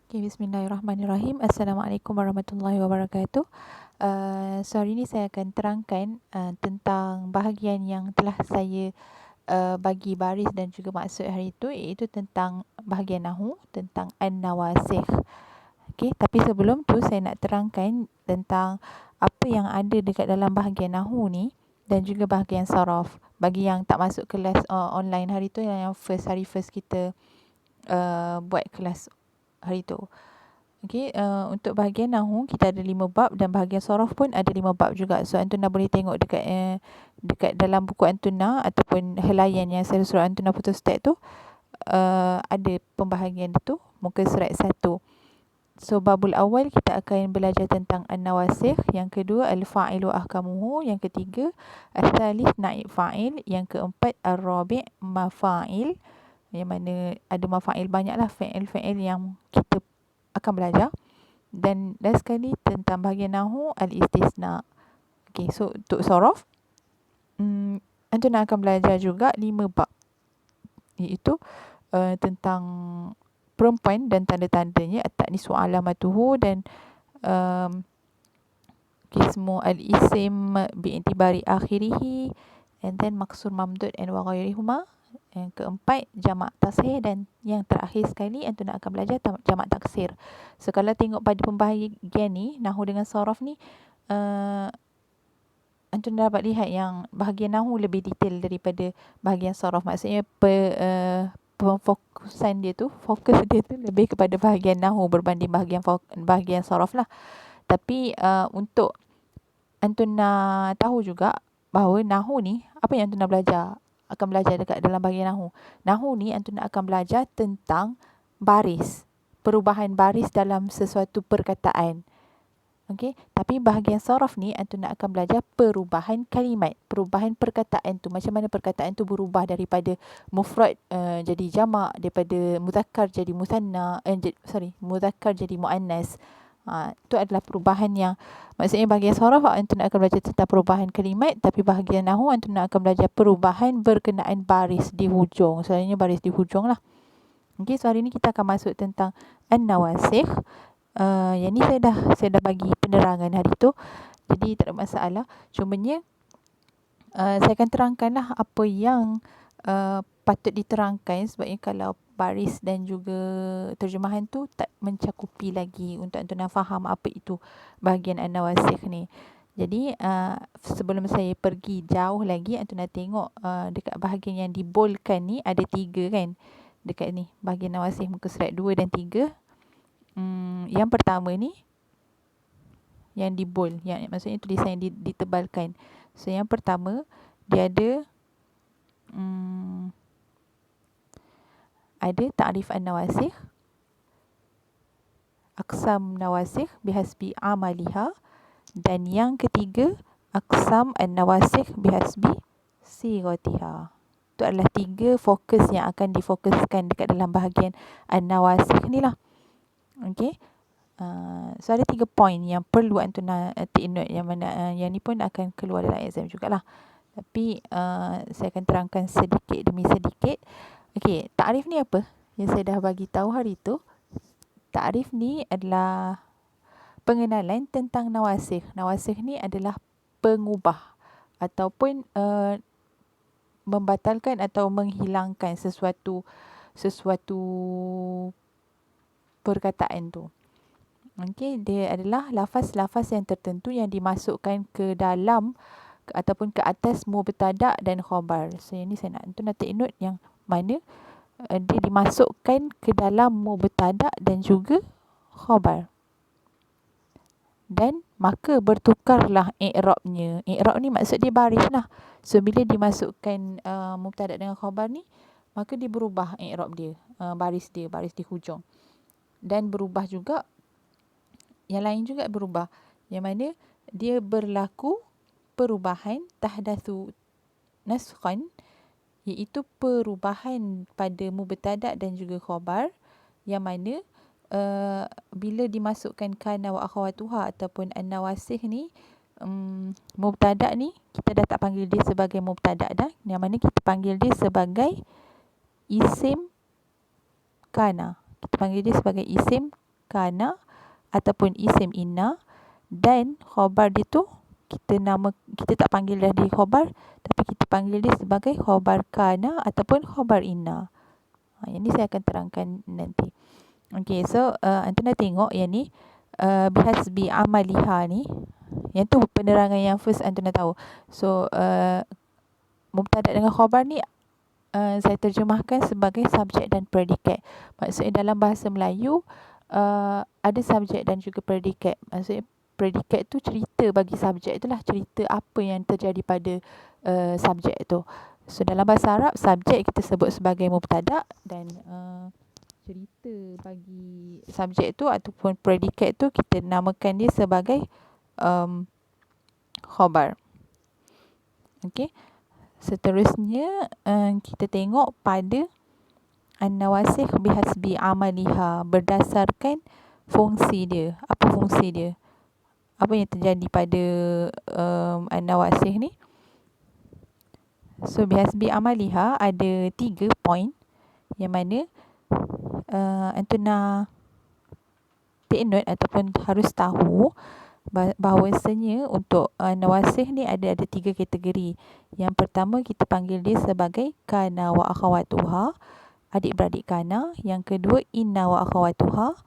Okay, bismillahirrahmanirrahim. Assalamualaikum warahmatullahi wabarakatuh. Hari ini saya akan terangkan tentang bahagian yang telah saya bagi baris dan juga maksud hari itu, iaitu tentang bahagian nahu, tentang an-nawasikh. Okay, tapi sebelum tu saya nak terangkan tentang apa yang ada dekat dalam bahagian nahu ni dan juga bahagian saraf. Bagi yang tak masuk kelas online hari tu, yang hari first kita buat kelas hari tu. Okey, untuk bahagian nahu kita ada 5 bab dan bahagian saraf pun ada 5 bab juga. So Antuna boleh tengok dekat dalam buku Antuna ataupun helaian yang saya suruh Antuna photostat tu, ada pembahagian itu muka surat 1. So babul awal kita akan belajar tentang an-nawasikh, yang kedua al-fa'ilu ahkamuhu, yang ketiga al-thalith naib fa'il, yang keempat ar-rabi' mafa'il, yang mana ada mafa'il banyaklah fa'il-fa'il yang kita akan belajar. Dan last sekali tentang bahagian nahu al-istisna. Okay, so untuk saraf, Antuna akan belajar juga 5 bab, iaitu tentang perempuan dan tanda-tandanya, at-ta'nis wa alamatuhu, dan kismu al-isim bi'intibari akhirihi, and then maksur mamdud and wa ghairihuma. Yang keempat jamak tashih, dan yang terakhir sekali Antuna akan belajar jamak taksir. So kalau tengok pada pembahagian ni, nahu dengan saraf ni, Antuna dapat lihat yang bahagian nahu lebih detail daripada bahagian saraf. Maksudnya fokus dia tu lebih kepada bahagian nahu berbanding bahagian saraf lah. Tapi untuk Antuna tahu juga bahawa nahu ni, apa yang Antuna akan belajar dekat dalam bahagian nahu. Nahu ni Antuna akan belajar tentang baris, perubahan baris dalam sesuatu perkataan. Okey, tapi bahagian saraf ni Antuna akan belajar perubahan kalimat, perubahan perkataan tu, macam mana perkataan tu berubah daripada mufrad jadi jamak, daripada muzakkar jadi musanna, muzakkar jadi muannas. Itu adalah perubahan yang, maksudnya bahagian saraf Antuna akan belajar tentang perubahan kalimat, tapi bahagian nahu Antuna akan belajar perubahan berkenaan baris di hujung. Selalunya baris di hujung lah. Okey, so hari ni kita akan masuk tentang an-nawasikh. Yang ni saya dah bagi penerangan hari tu, jadi tak ada masalah. Cumanya saya akan terangkanlah apa yang patut diterangkan, sebabnya kalau baris dan juga terjemahan tu tak mencakupi lagi untuk Antuna faham apa itu bahagian an-nawasikh ni. Jadi sebelum saya pergi jauh lagi, Antuna tengok dekat bahagian yang dibolkan ni ada 3 kan. Dekat ni bahagian nawasikh muka surat 2 dan 3. Yang pertama ni yang dibold, yang maksudnya tulisan yang ditebalkan. So yang pertama dia ada ta'rif an-nawasikh, aqsam nawasikh bihasbi amaliha, dan yang ketiga aqsam an-nawasikh bihasbi sighatiha. Itu adalah 3 fokus yang akan difokuskan dekat dalam bahagian an-nawasikh ni lah. Okey. So ada 3 poin yang perlu Antuna take note, yang mana yang ni pun akan keluar dalam exam jugalah. Tapi saya akan terangkan sedikit demi sedikit. Okey, takrif ni apa? Yang saya dah bagi tahu hari tu. Takrif ni adalah pengenalan tentang nawasikh. Nawasikh ni adalah pengubah ataupun membatalkan atau menghilangkan sesuatu perkataan tu. Okey, dia adalah lafaz-lafaz yang tertentu yang dimasukkan ke dalam ataupun ke atas mubtada' dan khabar. So yang ni saya nak take note yang mana dia dimasukkan ke dalam mubtada' dan juga khabar. Dan maka bertukarlah i'rabnya. I'rab ni maksud dia baris lah. So bila dimasukkan mubtada' dengan khabar ni, maka dia berubah i'rab dia, baris di hujung. Dan berubah juga, yang lain juga berubah, yang mana dia berlaku perubahan tahdatsu naskhan, iaitu perubahan pada mubtada' dan juga khabar, yang mana bila dimasukkan kana wa akhawatuha ataupun an-nawasikh ni, mubtada' ni kita dah tak panggil dia sebagai mubtada' dah, yang mana kita panggil dia sebagai isim kana. Kita panggil dia sebagai isim kana ataupun isim inna, dan khabar dia tu kita tak panggil dia khabar, tapi kita panggil dia sebagai khabar kana ataupun khabar inna. Yang ni saya akan terangkan nanti. Okay, so antum dah tengok yang ni bihasbi amaliha ni. Yang tu penerangan yang first antum dah tahu. So mubtada dengan khabar ni saya terjemahkan sebagai subjek dan predikat. Maksudnya dalam bahasa Melayu ada subjek dan juga predikat. Maksudnya predikat tu cerita bagi subjek itulah, cerita apa yang terjadi pada subjek tu. So dalam bahasa Arab, subjek kita sebut sebagai mubtada, dan cerita bagi subjek tu ataupun predikat tu kita namakan dia sebagai khabar. Okey. Seterusnya kita tengok pada an-nawasikh bihasbi amaliha, berdasarkan fungsi dia. Apa fungsi dia? Apa yang terjadi pada an-nawasikh ni? So bihasbi amaliha ada 3 poin yang mana antum nak take note ataupun harus tahu bahawasanya untuk nawasikh ni ada 3 kategori. Yang pertama kita panggil dia sebagai kana wa akhawatuha, adik-beradik kana. Yang kedua inna wa akhawatuha,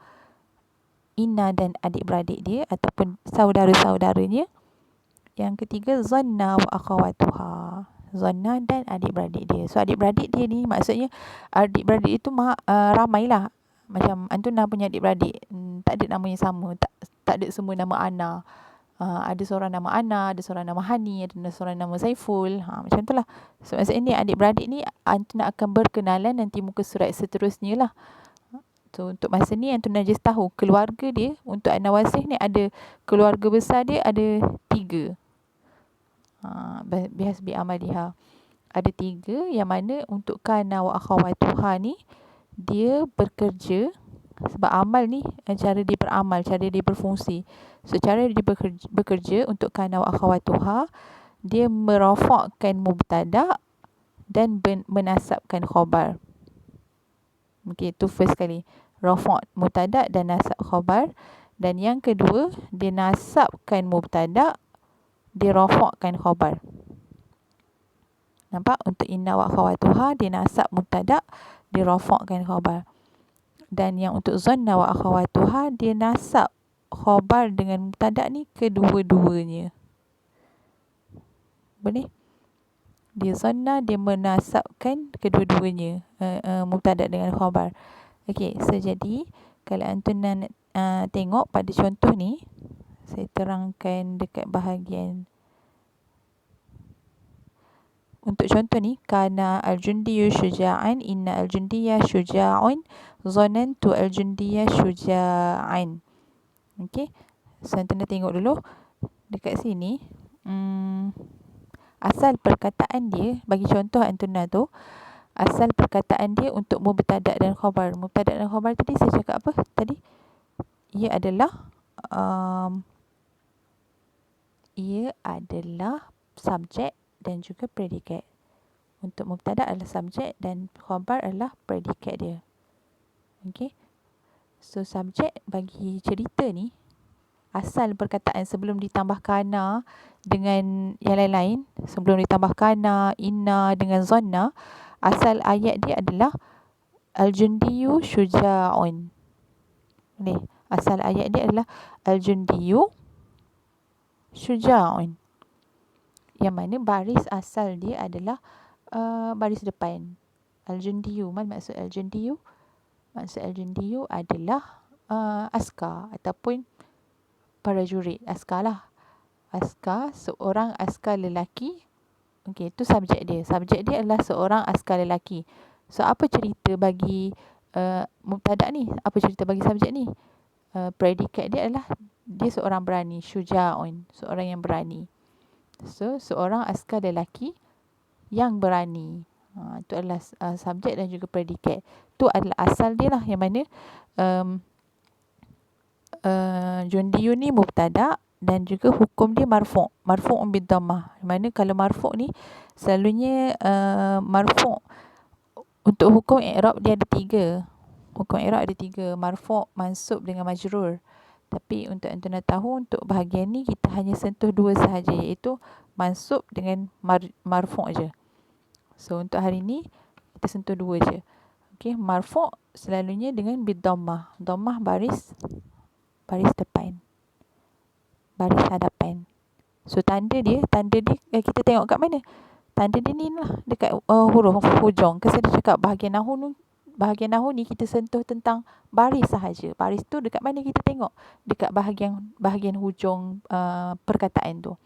inna dan adik-beradik dia ataupun saudara-saudaranya. Yang ketiga zanna wa akhawatuha, zanna dan adik-beradik dia. So adik-beradik dia ni maksudnya adik-beradik itu ramailah. Macam antum nak punya adik-beradik, tak ada nama yang sama, tak ada semua nama Ana. Ada seorang nama Ana, ada seorang nama Hani, ada seorang nama Saiful. Macam tu lah. So maksudnya ni adik-beradik ni antum nak akan berkenalan nanti muka surat seterusnya lah. So untuk masa ni antum nak just tahu keluarga dia. Untuk an-nawasikh ni ada keluarga besar dia ada 3. Bihasbi amaliha ada 3, yang mana untuk kana wa akhawatuha ni dia bekerja. Sebab amal ni cara dia beramal, cara dia berfungsi. So cara dia bekerja untuk kana wa akhawatuha, dia merafakkan mubtada dan menasabkan khabar. Okay, itu first kali, rafa' mubtada dan nasab khabar. Dan yang kedua, dia nasabkan mubtada, dia rafa'kan khabar. Nampak? Untuk inna wa akhawatuha, dia nasab mubtada, dia rafa'kan khabar. Dan yang untuk zanna wa akhawatuha, dia nasab khabar dengan mubtada ni kedua-duanya. Boleh? Dia zanna, dia menasabkan kedua-duanya, mubtada dengan khabar. Okey, so jadi kalau antum nak tengok pada contoh ni, saya terangkan dekat bahagian. Untuk contoh ni, kana al-jundiyu syuja'an, inna al-jundiya syuja'un, zanantu al-jundiya syuja'an. Okey. So antum dah tengok dulu dekat sini. Asal perkataan dia, bagi contoh antum tu, asal perkataan dia untuk mubtada dan khabar. Mubtada dan khabar tadi saya cakap apa tadi? Ia adalah subjek dan juga predikat. Untuk mubtada adalah subjek dan khabar adalah predikat dia. Okey. So subjek bagi cerita ni, asal perkataan sebelum ditambah kana dengan yang lain-lain, sebelum ditambah kana, inna dengan zanna, asal ayat dia adalah al-jundiyu syuja'un. Ni, asal ayat dia adalah al-jundiyu syuja'un. Yang mana baris asal dia adalah baris depan. Al-jundiyu, maksud al-jundiyu? Maksud al-jundiyu adalah askar ataupun prajurit. Askar lah. Askar, seorang askar lelaki. Okey, itu subjek dia. Subjek dia adalah seorang askar lelaki. So apa cerita bagi mubtada ni? Apa cerita bagi subjek ni? Predikat dia adalah dia seorang berani, syuja'un, seorang yang berani. So seorang askar lelaki yang berani. Itu adalah subjek dan juga predikat. Itu adalah asal dia lah, yang mana jundiyu ni mubtada dan juga hukum dia marfu'. Marfu'un bid-dhammah. Mana kalau marfu' ni selalunya marfu' untuk hukum i'rab dia ada 3. Hukum i'rab ada 3, marfu', mansub dengan majrur. Tapi untuk antum nak tahu, untuk bahagian ni kita hanya sentuh 2 sahaja, iaitu mansub dengan marfu' je. So untuk hari ni kita sentuh 2 je. Okey, marfu' selalunya dengan bidhammah. Dhammah baris depan, baris hadapan. So tanda dia kita tengok kat mana? Tanda dia ni lah, dekat huruf hujung. Saya dah cakap bahagian nahu ni kita sentuh tentang baris sahaja. Baris tu dekat mana kita tengok? Dekat bahagian hujung perkataan tu.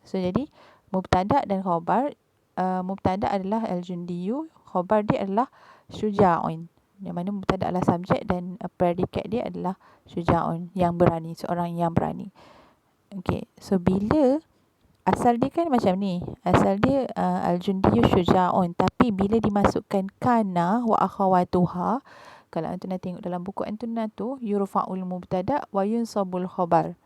So jadi mubtada dan khabar, mubtada adalah al-jundiyu, khabar dia adalah syuja'un. Yang mana mubtada adalah subjek dan predikat dia adalah syuja'un, yang berani, seorang yang berani. Okay, so bila asal dia kan macam ni. Asal dia al-jundiyu syuja'un. Tapi bila dimasukkan kana wa akhawatuha, kalau antum nak tengok dalam buku antum tu, yurfa'ul mubtada wa yunsabul khabar.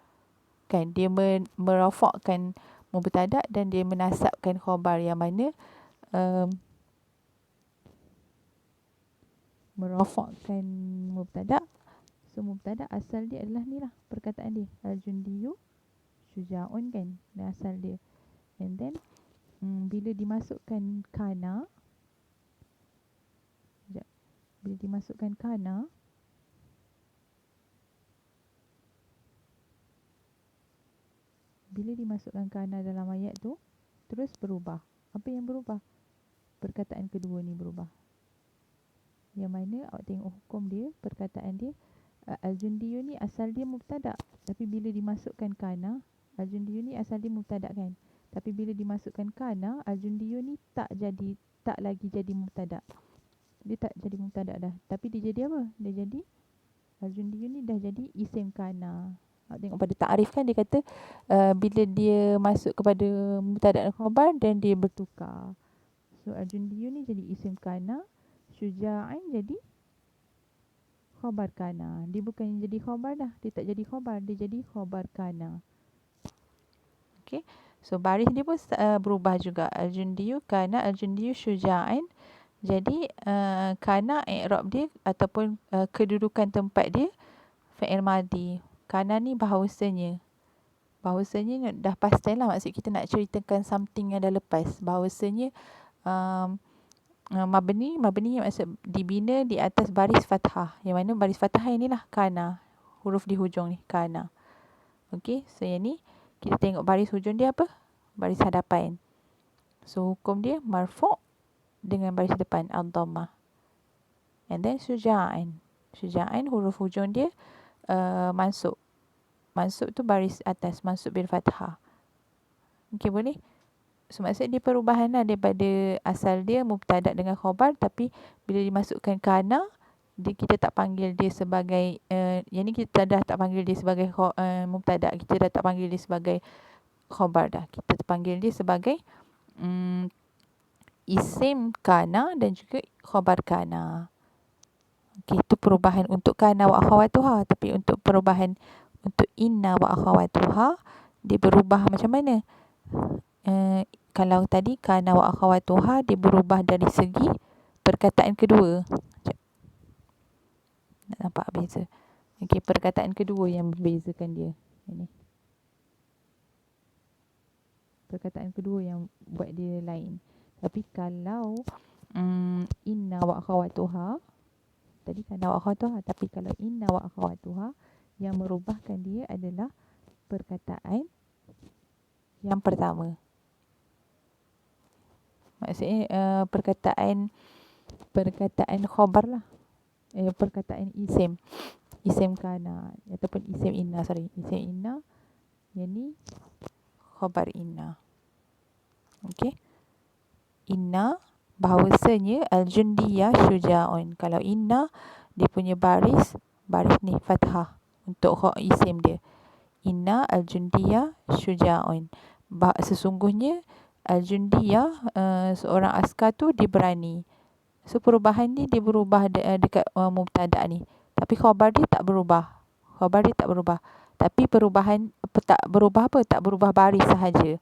Kan dia merafakkan mubtada dan dia menasabkan khabar, yang mana merafakkan mubtada. So mubtada asal dia adalah ni lah perkataan dia, al-jundiyu syuja'un kan, dan asal dia. And then bila dimasukkan kana, bila dimasukkan kana, dalam ayat tu, terus berubah. Apa yang berubah? Perkataan kedua ni berubah. Yang mana awak tengok hukum dia, perkataan dia, al-jundiyu ni asal dia mubtada, tapi bila dimasukkan kana, al-jundiyu ni asal dia mubtada kan, tapi bila dimasukkan kana, al-jundiyu ni tak lagi jadi mubtada. Dia tak jadi mubtada dah, tapi dia jadi apa? Dia jadi al-jundiyu ni dah jadi isim kana. Awak tengok pada ta'rif kan, dia kata bila dia masuk kepada mubtada dan khabar, dan dia bertukar. So al-jundiyu ni jadi isim kana, syuja'an jadi khabar kana. Dia bukan jadi khabar dah, dia tak jadi khabar, dia jadi khabar kana. Okay, so baris dia pun berubah juga. Al-jundiyu kana, al-jundiyu syuja'an. Jadi kana i'rab dia ataupun kedudukan tempat dia fi'il madhi. Kana ni bahawasanya dah pasti lah, maksud kita nak ceritakan something yang dah lepas. Bahawasanya mabni maksud dibina di atas baris fathah. Yang mana baris fathah inilah kana. Huruf di hujung ni kana. Okey, so yang ni kita tengok baris hujung dia apa? Baris hadapan. So hukum dia marfu' dengan baris depan al-dhammah. And then syuja'an. Syuja'an huruf hujung dia mansub. Mansub tu baris atas, mansub bil fathah. Okey, boleh? So maksud dia perubahan lah daripada asal dia mubtada dengan khabar, tapi bila dimasukkan kana, kita tak panggil dia sebagai yang ni kita dah tak panggil dia sebagai mubtada, kita dah tak panggil dia sebagai khabar dah. Kita panggil dia sebagai isim kana dan juga khabar kana. Okey, itu perubahan untuk kana wa akhawatuha. Tapi untuk perubahan untuk inna wa akhawatuha, dia berubah macam mana? Kalau tadi kana wa akhawatuha, dia berubah dari segi perkataan kedua. Sekejap. Nak nampak beza. Okey, perkataan kedua yang membezakan dia. Ini. Perkataan kedua yang buat dia lain. Tapi kalau inna wa akhawatuha, tadi kana wa akhawatuha, tapi kalau inna wa akhawatuha, yang merubahkan dia adalah perkataan yang pertama. Maksudnya perkataan khabar lah. Perkataan isim kana ataupun isim inna, isim inna, yang ni khabar inna. Okey, inna bahawasanya al-jundiyah syuja'un. Kalau inna, dia punya baris ni fathah untuk isim dia. Inna al-jundiyah syuja'un. Sesungguhnya al-jundiyah, seorang askar tu dia berani. So perubahan ni dia berubah dekat mubtada ni. Tapi khabar dia tak berubah. Tapi perubahan tak berubah apa? Tak berubah baris sahaja.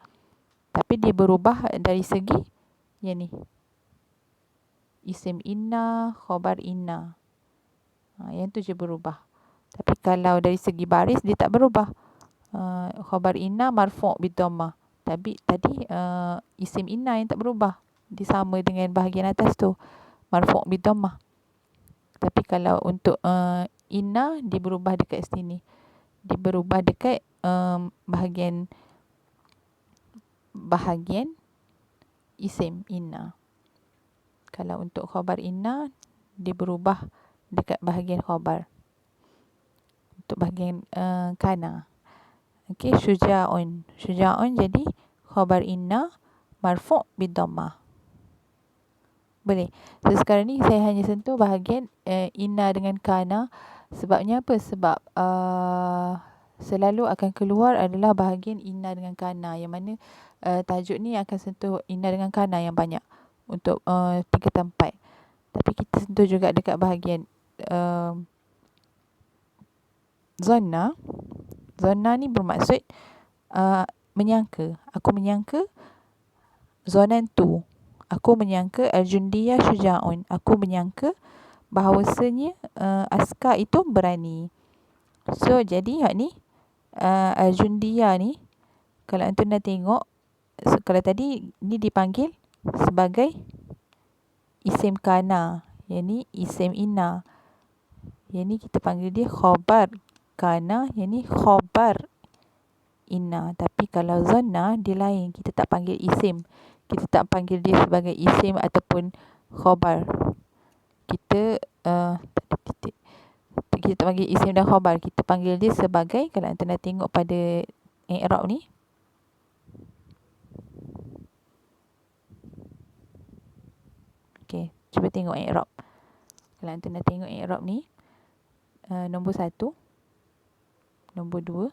Tapi dia berubah dari segi yang ni. Isim inna, khabar inna. Yang tu je berubah. Tapi kalau dari segi baris dia tak berubah. Khabar inna marfu' bidhammah. Tapi tadi isim inna yang tak berubah. Dia sama dengan bahagian atas tu, marfu' bidhammah. Tapi kalau untuk inna dia berubah dekat sini. Dia berubah dekat bahagian isim inna. Kalau untuk khabar inna dia berubah dekat bahagian khabar. Untuk bahagian kana. Okey, syuja'un. Syuja'un jadi khabar inna marfu' bidhammah. Boleh. So sekarang ni saya hanya sentuh bahagian inna dengan kana. Sebabnya apa? Sebab selalu akan keluar adalah bahagian inna dengan kana, yang mana tajuk ni akan sentuh inna dengan kana yang banyak untuk 3 tempat. Tapi kita sentuh juga dekat bahagian zanna. Zanna ni bermaksud menyangka. Aku menyangka zanantu. Aku menyangka al-jundiyah syuja'un. Aku menyangka bahawasanya askar itu berani. So jadi hak ni al-jundiyah ni, kalau antum dah tengok, kalau tadi ni dipanggil sebagai isim kana, yang ni isim inna. Yang ni kita panggil dia khabar kana, yang ni khabar inna. Tapi kalau zanna dia lain, kita tak panggil isim. Kita tak panggil dia sebagai isim ataupun khabar. Kita tak ada titik. Kita tak panggil isim dan khabar. Kita panggil dia sebagai, kalau antum dah tengok pada i'rab ni, okey, cuba tengok i'rab. Kalau antum dah tengok i'rab ni, nombor 1, nombor 2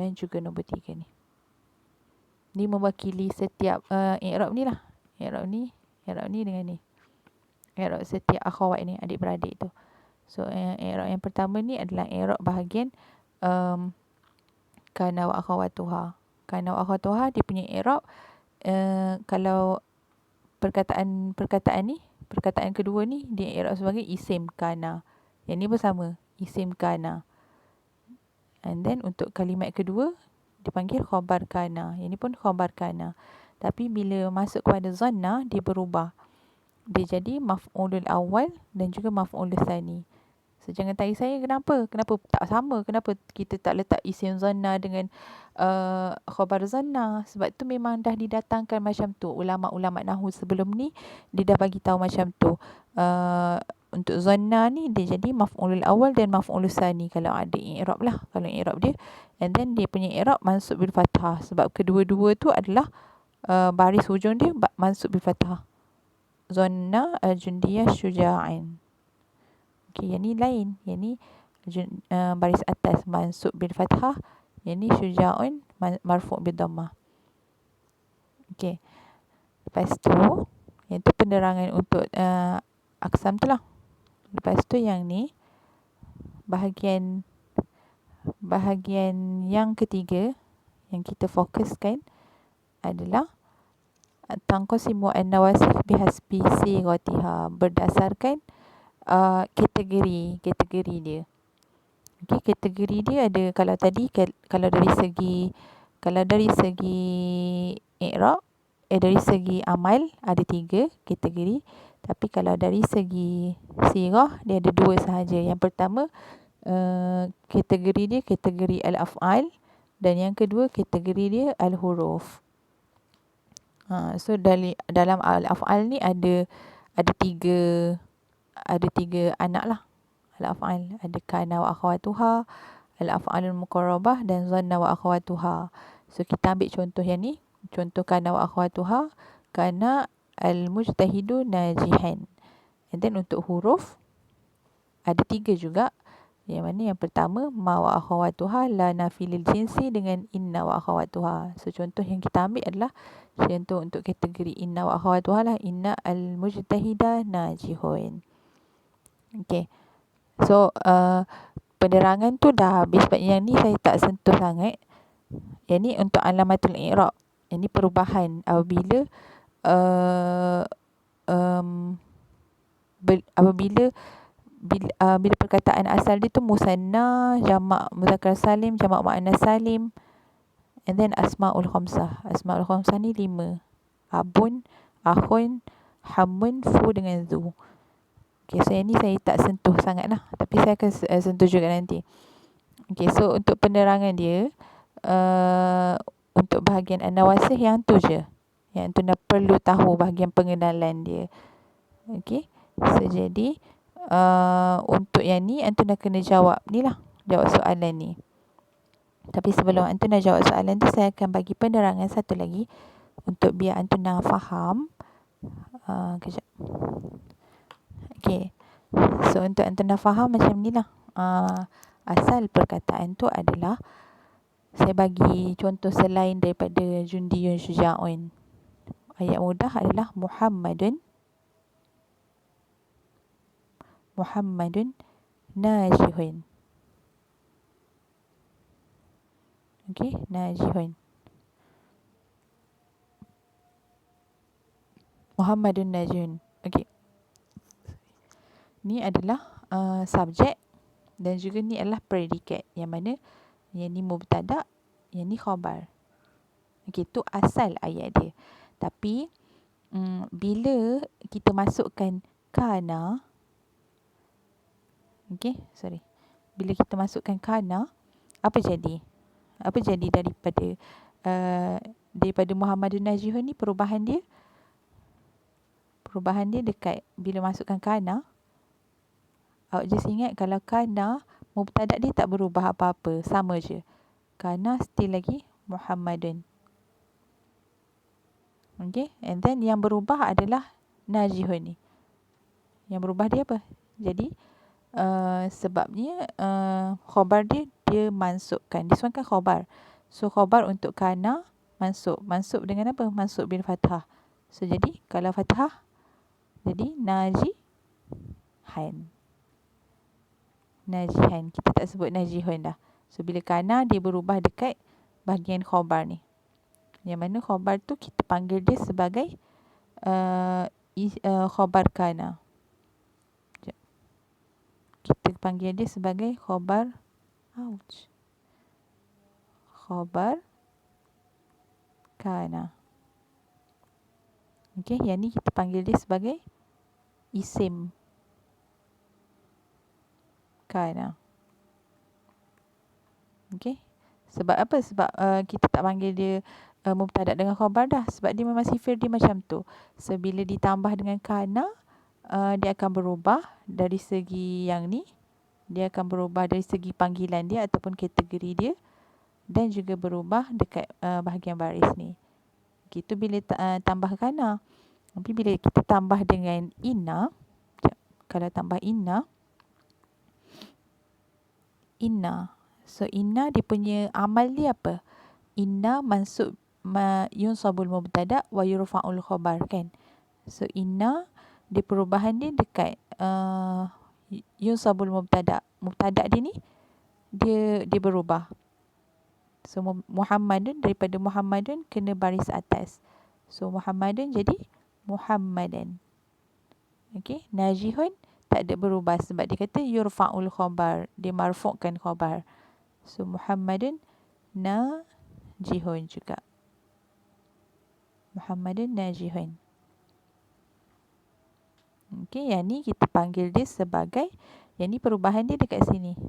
dan juga nombor 3 ni. Ni mewakili setiap i'rab ni lah. I'rab ni dengan ni. I'rab setiap akhawat ni, adik-beradik tu. So i'rab yang pertama ni adalah i'rab bahagian kana wa akhawatuha. Kana wa akhawatuha dia punya i'rab kalau perkataan ni, perkataan kedua ni dia i'rab sebagai isim kana. Yang ni bersama isim kana. And then untuk kalimat kedua dipanggil khabar kana. Yang ni pun khabar kana. Tapi bila masuk kepada zanna dia berubah. Dia jadi maf'ulul awal dan juga maf'ulul tsani. So jangan tanya saya kenapa tak sama, kenapa kita tak letak isim zanna dengan khabar zanna. Sebab tu memang dah didatangkan macam tu. Ulama-ulama nahwu sebelum ni dia dah bagi tahu macam tu. Untuk zanna ni dia jadi maf'ulul awal dan maf'ulul tsani kalau ada i'rab lah. Kalau i'rab dia, and then dia punya i'rab mansub bil fathah sebab kedua-dua tu adalah baris hujung dia mansub bil fathah. Zanna al-jundiyah syuja'in. Okey, yang ni lain. Yang ni baris atas mansub bil fathah. Yang ni syuja'un marfu' bil dhammah. Okey. Lepas tu, yang tu penerangan untuk aksam tu lah. Lepas tu yang ni bahagian yang ketiga yang kita fokuskan adalah tanqasimu an-nawasif bihasbi sighatiha, berdasarkan kategori dia. Okey, kategori dia ada, kalau tadi kalau dari segi i'rab dari segi amal ada 3 kategori. Tapi kalau dari segi sighah dia ada 2 sahaja. Yang pertama kategori dia kategori al-af'al, dan yang kedua kategori dia al-huruf. So dalam al-af'al ni ada 3 anak lah. Al-af'al ada kana wa akhawatuha, al-af'alul muqarrabah dan zanna wa akhawatuha. So kita ambil contoh yang ni. Contoh kana wa akhawatuha, kana al-mujtahidu najihan. And then untuk huruf ada 3 juga. Yang mana yang pertama ma wa akhawatuha la nafilil jinsi dengan inna wa akhawatuha. So contoh yang kita ambil adalah contoh untuk kategori inna wa akhawatuha lah, inna al-mujtahida najihun. Okey. So penerangan tu dah habis. Sebab yang ni saya tak sentuh sangat. Yang ni untuk alamatul i'rab. Yang ni perubahan apabila apabila bila perkataan asal dia tu musanna, jamak muzakkar salim, jamak muannas salim, and then asmaul khamsah. Asmaul khamsah ni 5. Abun, akhun, hamun, fu dengan zu. Okay, so yang ni saya tak sentuh sangat lah, tapi saya akan sentuh juga nanti. Okay, so untuk penerangan dia, untuk bahagian an-nawasih yang tu je, yang tu nak perlu tahu bahagian pengenalan dia. Okay, so jadi untuk yang ni antu nak kena jawab ni lah, jawab soalan ni. Tapi sebelum antu nak jawab soalan tu, saya akan bagi penerangan satu lagi untuk biar antu nak faham. Kejap. Okay, so untuk antu nak faham macam ni lah. Asal perkataan tu adalah, saya bagi contoh selain daripada Jundiyun Syuja'un. Ayat mudah adalah Muhammadun najihun. Okay, najihun. Muhammadun najihun. Okay, ni adalah subjek, dan juga ni adalah predikat. Yang mana yang ni mubtada', yang ni khabar. Okay, tu asal ayat dia. Tapi bila kita masukkan kana, okay, sorry. Bila kita masukkan kana, apa jadi? Apa jadi daripada Muhammadun najihun ni, perubahan dia dekat bila masukkan kana. Awak just ingat, kalau kana, mubtada' dia tak berubah apa-apa, sama je. Kana still lagi Muhammadun. Okay, and then yang berubah adalah najihun ni. Yang berubah dia apa? Jadi sebabnya khabar dia mansubkan. This one kan khabar. So khabar untuk kana mansub. Mansub dengan apa? Mansub bil fathah. So jadi kalau fathah, jadi najihan. Kita tak sebut najihun dah. So bila kana, dia berubah dekat bahagian khabar ni. Yang mana khabar tu kita panggil dia sebagai khabar kana. Kita panggil dia sebagai khabar kana. Okay, yang ni kita panggil dia sebagai isim kana. Okay, sebab apa? Sebab kita tak panggil dia mubtada' dengan khabar dah. Sebab dia memang sifir dia macam tu. So bila ditambah dengan kana, dia akan berubah dari segi yang ni. Dia akan berubah dari segi panggilan dia ataupun kategori dia. Dan juga berubah dekat bahagian baris ni. Gitu bila tambah kana. Tapi bila kita tambah dengan inna, kalau tambah inna, so inna dia punya amal dia apa? Inna mansub yunsabul mubtada' wa yurfa'ul khabar, kan? So inna, dia perubahan dia dekat yunsabul mubtada'. Mubtada' dia ni dia berubah. So Muhammadun, daripada Muhammadun kena baris atas. So Muhammadun jadi Muhammadan. Okay, najihun tak ada berubah sebab dia kata yurfa'ul khabar, dia marfu'kan khabar. So Muhammadun najihun juga. Muhammadun najihun. Okay, yang ni kita panggil dia sebagai, yang ni perubahan dia dekat sini.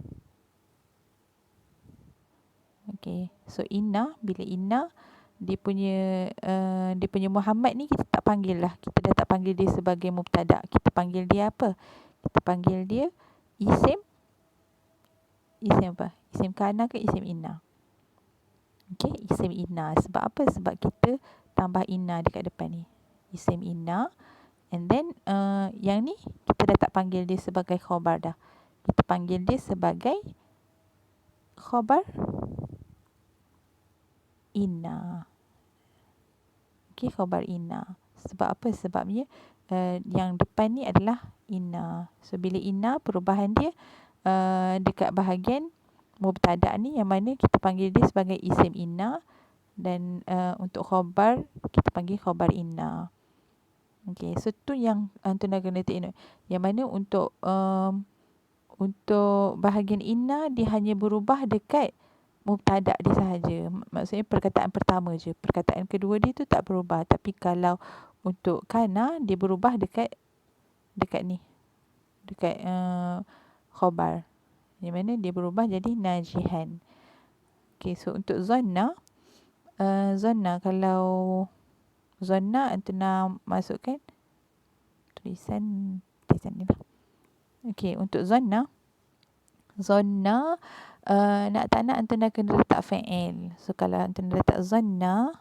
Okay, so inna, bila inna, dia punya Muhammad ni kita tak panggil lah. Kita dah tak panggil dia sebagai mubtada'. Kita panggil dia apa? Kita panggil dia isim apa? Isim kana ke isim inna? Okay, isim inna. Sebab apa? Sebab kita tambah inna dekat depan ni. Isim inna. And then yang ni kita dah tak panggil dia sebagai khabar dah. Kita panggil dia sebagai khabar inna. Okay, khabar inna. Sebab apa? Sebabnya yang depan ni adalah inna. So bila inna, perubahan dia dekat bahagian mubtada' ni, yang mana kita panggil dia sebagai isim inna. Dan untuk khabar, kita panggil khabar inna. Okay, so tu yang antu nak kena take note. Yang mana untuk untuk bahagian inna dia hanya berubah dekat mubtada dia sahaja. Maksudnya perkataan pertama je. Perkataan kedua dia tu tak berubah. Tapi kalau untuk kana dia berubah dekat ni. Dekat khabar. Di mana dia berubah jadi najihan. Okay, so untuk zanna, kalau zanna antum nak masukkan tulisan ni lah. Okay, untuk zanna nak tak nak antum dah kena letak fa'il. So kalau antum letak zanna,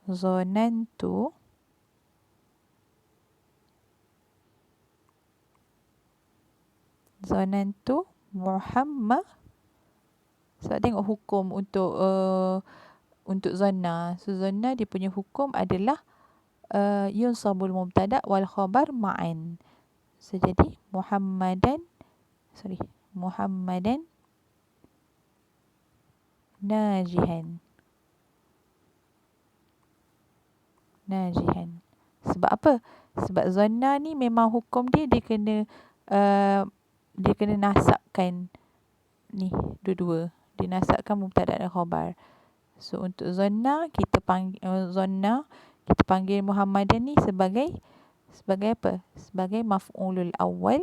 zonantu, Muhammad. Sebab tengok hukum untuk zanna. So zanna dia punya hukum adalah yunsabul mubtada wal khabar ma'an. So jadi Muhammadan najihan. Sebab apa? Sebab zanna ni memang hukum dia kena nasabkan ni dua-dua. Dia nasabkan mubtada dan khabar. So untuk zanna kita panggil Muhammadan ni sebagai apa? Sebagai maf'ulul awal.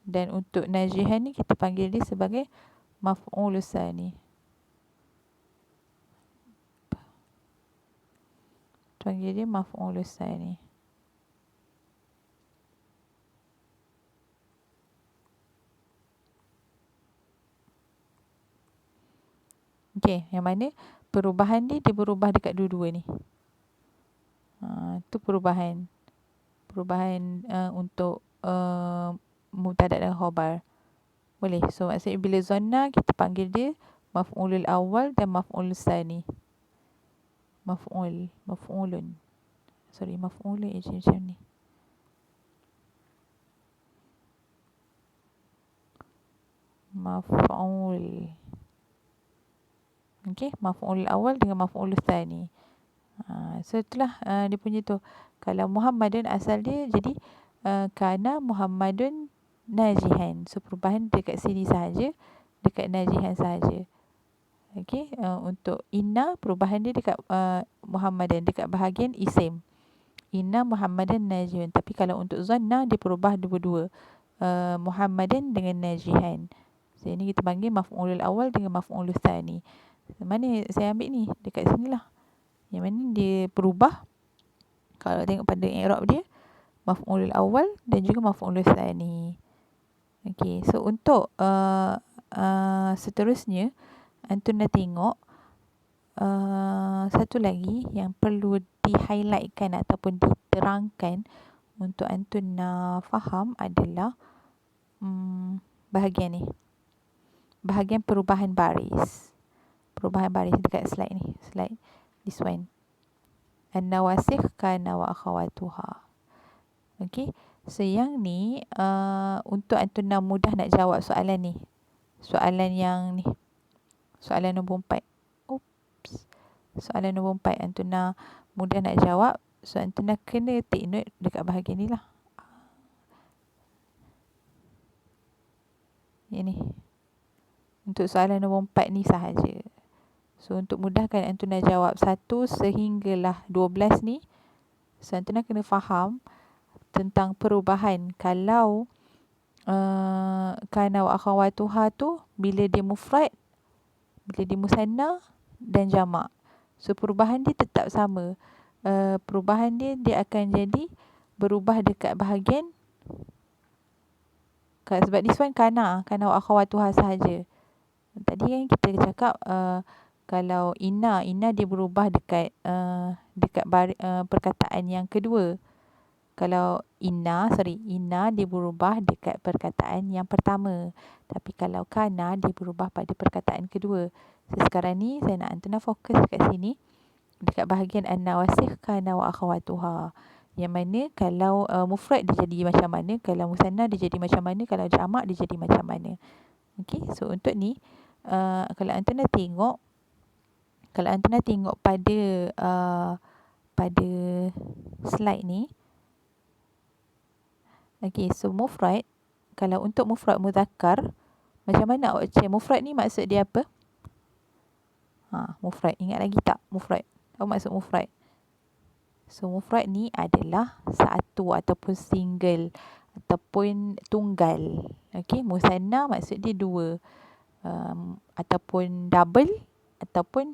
Dan untuk najihan ni kita panggil dia sebagai maf'ulus tsani. Panggil dia maf'ulus tsani. Okey, yang mana perubahan dia berubah dekat dua-dua ni. Tu perubahan untuk mubtada dan khabar. Boleh. So maksudnya bila zanna kita panggil dia maf'ulul awal dan maf'ulus tsani. Maf'ulun. Maf'ulun macam ni. Maf'ul. Okey, maf'ul awal dengan maf'ul tsani. So itulah dia punya tu. Kalau Muhammadun asal dia jadi kana Muhammadun najihan. So perubahan dekat sini sahaja, dekat najihan sahaja. Okey, untuk inna perubahan dia dekat Muhammadan, dekat bahagian isim. Inna Muhammadan najihan. Tapi kalau untuk zanna dia perubah dua-dua. Muhammadan dengan najihan. So ini kita panggil maf'ulul awal dengan maf'ulul tsani. Mana saya ambil ni? Dekat sinilah. Yang mana dia perubah. Kalau tengok pada i'rab dia, maf'ulul awal dan juga maf'ulul tsani. Okey, so untuk seterusnya antum nak tengok satu lagi yang perlu di-highlightkan ataupun diterangkan untuk antum nak faham adalah bahagian ni. Bahagian perubahan baris. Perubahan baris dekat slide ni. Slide this one. An-nawasikh kana wa akhawatuha. Okey. So yang ni untuk antum nak mudah nak jawab soalan ni. Soalan yang ni. Soalan nombor 4. Soalan nombor 4 antum nak mudah nak jawab. So antum nak kena take note dekat bahagian ni lah. Yang ni. Untuk soalan nombor 4 ni sahaja. So untuk mudahkan antum nak jawab 1 sehinggalah 12 ni. So antum nak kena faham tentang perubahan kalau kana wa akhawatuha tu bila dia mufrad, bila dia musanna dan jamak. So perubahan dia tetap sama. Perubahan dia akan jadi berubah dekat bahagian sebab this one kana wa akhawatuha sahaja. Tadi kan kita cakap kalau inna dia berubah dekat perkataan yang kedua. Kalau inna dia berubah dekat perkataan yang pertama. Tapi kalau kana dia berubah pada perkataan kedua. So sekarang ni saya nak antum fokus dekat sini dekat bahagian an-nawasikh kana wa akhawatuha. Yang mana kalau mufrad dia jadi macam mana, kalau musanna dia jadi macam mana, kalau jamak dia jadi macam mana. Okey, so untuk ni kalau antum nak tengok Kalau Antuna tengok pada slide ni. Okay, so mufrad. Kalau untuk mufrad muzakkar, macam mana awak cek mufrad ni maksud dia apa? Mufrad. Ingat lagi tak mufrad? Apa maksud mufrad? So, mufrad ni adalah satu ataupun single ataupun tunggal. Okay, musanna maksud dia dua. Ataupun double ataupun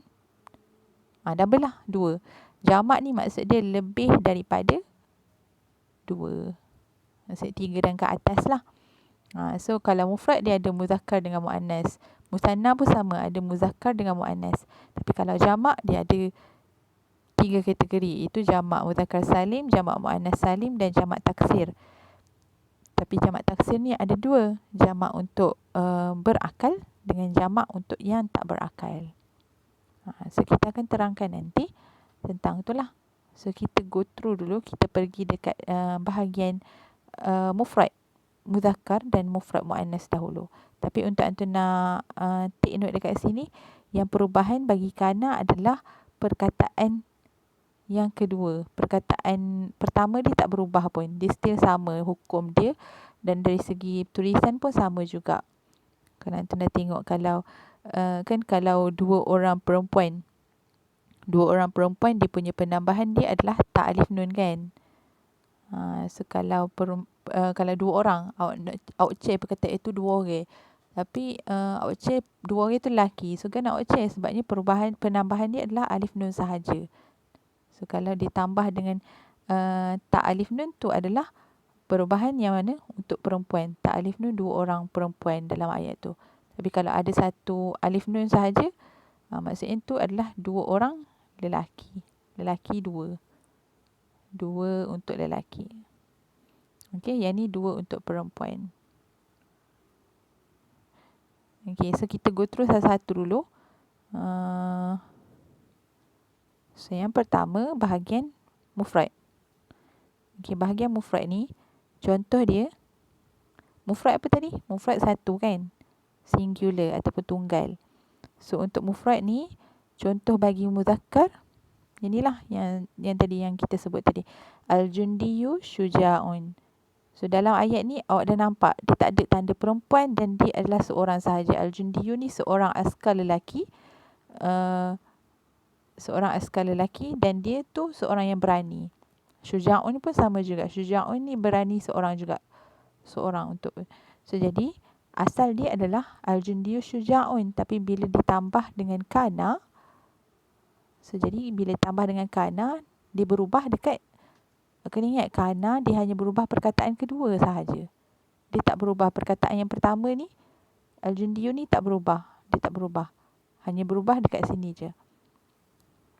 double lah, dua. Jamak ni maksud dia lebih daripada dua. Maksud tiga dan ke atas lah. So, kalau mufrad dia ada muzakkar dengan muannas. Musanna pun sama, ada muzakkar dengan muannas. Tapi kalau jamak dia ada tiga kategori. Itu jamak muzakkar salim, jamak muannas salim dan jamak taksir. Tapi jamak taksir ni ada dua. Jamak untuk berakal dengan jamak untuk yang tak berakal. So, kita akan terangkan nanti tentang itulah. So, kita go through dulu. Kita pergi dekat bahagian mufrad muzakkar dan mufrad muannas dahulu. Tapi untuk Antuna take note dekat sini, yang perubahan bagi kana adalah perkataan yang kedua. Perkataan pertama dia tak berubah pun. Dia still sama hukum dia. Dan dari segi tulisan pun sama juga. Kalau Antuna tengok kalau kalau dua orang perempuan dia punya penambahan dia adalah ta alif nun kan. So kalau dua orang awak cek perkataan itu dua orang. Tapi awak cek dua orang itu lelaki. So kan awak cek sebabnya penambahan dia adalah alif nun sahaja. So kalau ditambah dengan ta alif nun tu adalah perubahan yang mana untuk perempuan. Ta alif nun dua orang perempuan dalam ayat tu. Tapi kalau ada satu alif nun sahaja, maksudnya itu adalah dua orang lelaki. Lelaki dua. Dua untuk lelaki. Okey, yang ni dua untuk perempuan. Okey, so kita go through satu-satu dulu. So yang pertama bahagian mufrad. Okey, bahagian mufrad ni contoh dia mufrad apa tadi? Mufrad satu kan? Singular ataupun tunggal. So untuk mufrad ni contoh bagi muzakkar inilah yang tadi yang kita sebut tadi. Al-jundiyu syuja'un. So dalam ayat ni awak dah nampak dia tak ada tanda perempuan dan dia adalah seorang sahaja. Al-jundiyu ni seorang askar lelaki. Seorang askar lelaki dan dia tu seorang yang berani. Syuja'un pun sama juga. Syuja'un ni berani seorang juga. Seorang untuk. So jadi asal dia adalah al-jundiyu syuja'un. Tapi bila ditambah dengan kana. So jadi bila ditambah dengan kana. Dia berubah dekat. Kena ingat kana dia hanya berubah perkataan kedua sahaja. Dia tak berubah perkataan yang pertama ni. Al-jundiyu ni tak berubah. Dia tak berubah. Hanya berubah dekat sini je.